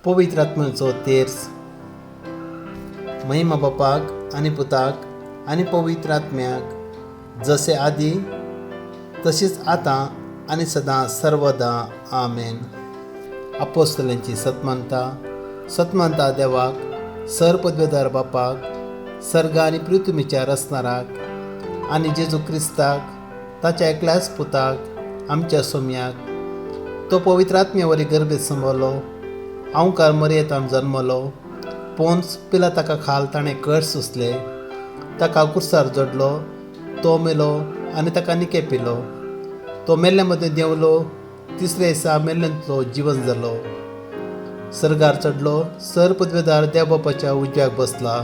पवित्र आत्म्याचो तेर्स. महिमा बापाक आनी पुताक आनी पवित्र आत्म्याक, जसे आदी तशीच आतां आनी सदां सर्वदा आमेन. आपोस्तलांची सतमानता देवाक, सरपदवेदार बापाक, सर्ग आनी पृथ्वीच्या रचणाराक आनी जेजू क्रिस्ताक, ताच्या एकल्याच पुताक, आमच्या सोम्याक, तो पवित्र आत्म्यावरी गर्भेत संभवलो, हांवकार मरयेंत जल्मलो, पोन्स पिलाताका खाल ताणें कट सुसले, ताका कुर्सार जोडलो, तो मेलो आनी ताका निके पिलो, तो मेल्ल्या मदें देंवलो, तिसऱ्या दिसा मेल्ल्यांतलो जिवन जालो, सर्गार चडलो, सरपदवेदार देवबापाच्या उजव्याक बसला,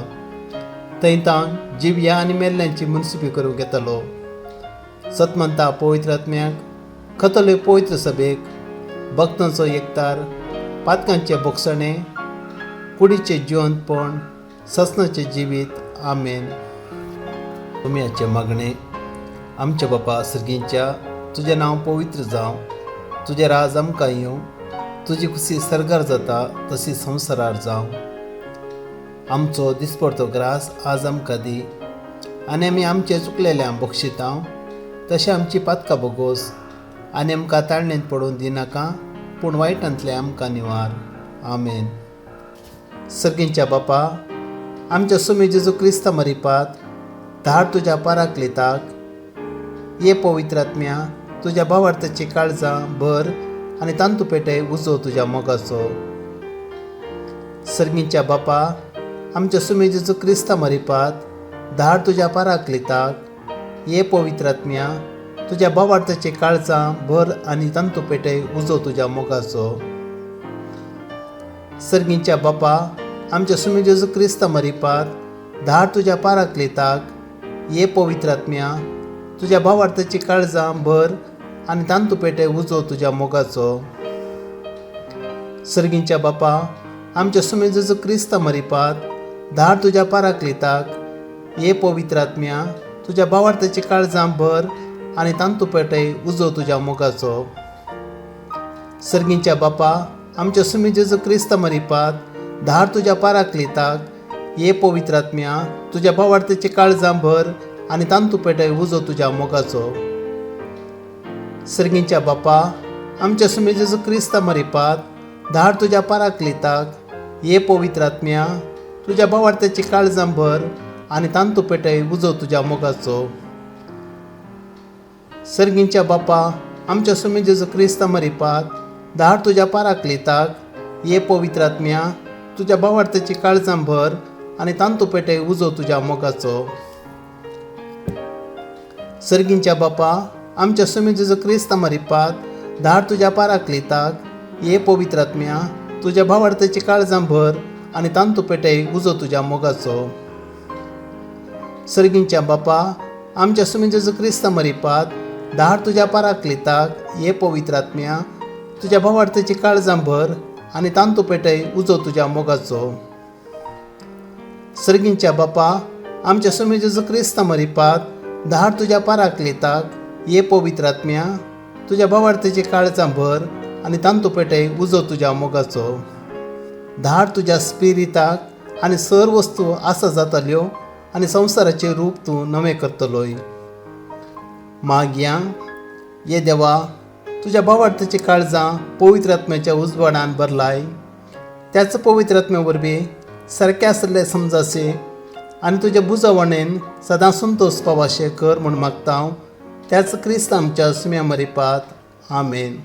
थंय तां जिवया आनी मेल्ल्यांची मुनसिफी करूंक येतलो. सतमंता पवित्र आत्म्याक, खतले पवित्र सभेक, भक्तांचो एकतार, पातकांचे बोगसणे, कुडीचे जिवंतपण, ससनाचे जिवीत. आमेन. तुमयाचे मागणे. आमचे बापा सर्गींच्या, तुजें नांव पवित्र जावं, तुजें राज आमकां येवं, तुजी खुशी सर्गार जाता तशी संवसारार जावं. आमचो दिसपडतो ग्रास आज आमकां दी, आनी आमी आमचे चुकलेल्यांक बक्षितां, तशें आमची पातकां बोगोस, आनी आमकां ताळणेंत पडून दिनाका, पूण वायटांतले आमकां निवार. आमेन. सर्गींच्या बापा, आमच्या सुमी जेजू क्रिस्ता मरिपात, धाड तुज्या पाराक्लिताक. ये पवित्र आत्म्या, तुज्या भावार्थाची काळजां भर आनी तांतू पेटय उजो तुज्या मोगाचो. सर्गींच्या बापा, आमच्या सुमी जेजू क्रिस्ता मरिपात, धाड तुज्या पाराक्लिताक. ये पवित्र आत्म्या, तुज्या भावार्थाची काळजां भर आनी तांतू पेटय उजो तुज्या मोगाचो. सर्गींच्या बापा, आमच्या सुमी जेजू क्रिस्ता मरिपात, धाड तुज्या पाराक्लिताक. ये पवित्र आत्म्या, तुज्या भावार्थाची काळजां भर आनी तांतू पेटय उजो तुज्या मोगाचो. सर्गींच्या बापा, आमच्या सुमी जेजू क्रिस्ता मरिपात, धाड तुज्या पाराक्लिताक. ये पवित्र आत्म्या, तुज्या भावार्थाची काळजां भर आनी तांतू पेटय उजो तुज्या मोगाचो. सर्गींच्या बापा, आमच्या सुमी जेजू क्रिस्ता मरिपात, धाड तुज्या पाराक्लिताक. ये पवित्र आत्म्या, तुज्या भावार्थाची काळजां भर आनी तांतू पेटय उजो तुज्या मोगाचो. सर्गींच्या बापा, आमच्या सुमी जेजू क्रिस्ता मरिपात, धाड तुज्या पाराक्लिताक. ये पवित्र आत्म्या, तुज्या भावार्थाची काळजां भर आनी तांतू पेटय उजो तुज्या मोगाचो. सर्गींच्या बापा, आमच्या सुमी जेजू क्रिस्ता मरिपात, धाड तुज्या पाराक्लिताक. ये पवित्र आत्म्या, तुज्या भावार्थाची काळजां भर आनी तांतू पेटय उजो तुज्या मोगाचो. सर्गींच्या बापा, आमच्या सुमी जेजू क्रिस्ता मरिपात, धाड तुज्या पाराक्लिताक. ये पवित्र आत्म्या, तुज्या भावार्थाची काळजां भर आनी तांतू पेटय उजो तुज्या मोगाचो. सर्गींच्या बापा, आमच्या सुमी जेजू क्रिस्ता मरिपात, धाड तुज्या पाराक्लिताक. ये पवित्र आत्म्या, तुज्या भावार्थाची काळजां भर आनी तांतू पेटय उजो तुज्या मोगाचो. सर्गींच्या बापा, आमच्या सुमी जेजू क्रिस्ता मरिपात, धाड तुज्या पाराक्लिताक. ये पवित्र आत्म्या, तुज्या भावार्थाची काळजां भर आनी तांतू पेटय उजो तुज्या मोगाचो. धाड तुज्या स्पिरिताक आनी सर वस्तू आसा जातल्यो आनी संवसाराचें रूप तूं नवें करतलोय. मागया. ये देवा, तुज्या भावार्थाची काळजां पवित्र आत्म्याच्या उजवाडान भरलाय. त्याच पवित्र आत्म्या वरवीं सारकें आसले समजासे आनी तुज्या बुजवणेन सदां संतोश पावाशें कर म्हूण मागता. त्याच क्रिस्त आमच्या सुम्या मरिपात. आमेन.